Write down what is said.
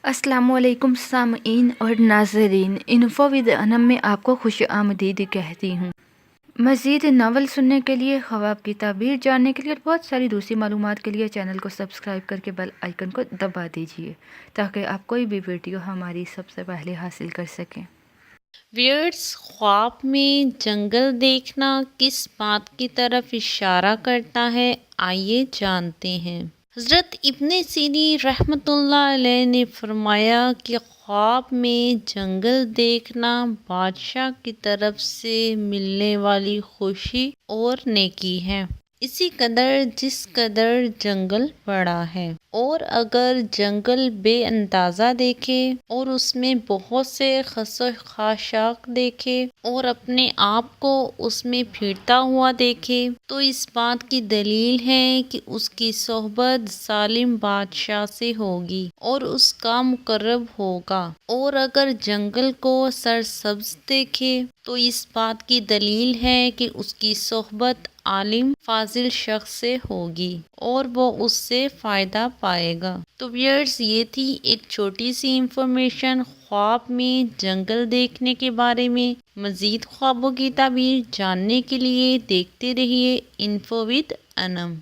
السلام علیکم سامعین اور ناظرین، انفو ود انم میں آپ کو خوش آمدید کہتی ہوں۔ مزید ناول سننے کے لیے، خواب کی تعبیر جاننے کے لیے اور بہت ساری دوسری معلومات کے لیے چینل کو سبسکرائب کر کے بیل آئیکن کو دبا دیجیے تاکہ آپ کوئی بھی ویڈیو ہماری سب سے پہلے حاصل کر سکیں۔ ویئرز، خواب میں جنگل دیکھنا کس بات کی طرف اشارہ کرتا ہے؟ آئیے جانتے ہیں۔ حضرت ابن سیری رحمۃ اللہ علیہ نے فرمایا کہ خواب میں جنگل دیکھنا بادشاہ کی طرف سے ملنے والی خوشی اور نیکی ہے، اسی قدر جس قدر جنگل بڑا ہے۔ اور اگر جنگل بے اندازہ دیکھے اور اس میں بہت سے خس و خاشاک دیکھے اور اپنے آپ کو اس میں پھرتا ہوا دیکھے تو اس بات کی دلیل ہے کہ اس کی صحبت ظالم بادشاہ سے ہوگی اور اس کا مقرب ہوگا۔ اور اگر جنگل کو سرسبز دیکھے تو اس بات کی دلیل ہے کہ اس کی صحبت عالم فاضل شخص سے ہوگی اور وہ اس سے فائدہ پائے گا۔ تو ویئرز، یہ تھی ایک چھوٹی سی انفارمیشن خواب میں جنگل دیکھنے کے بارے میں۔ مزید خوابوں کی تعبیر جاننے کے لیے دیکھتے رہیے انفو ود انم۔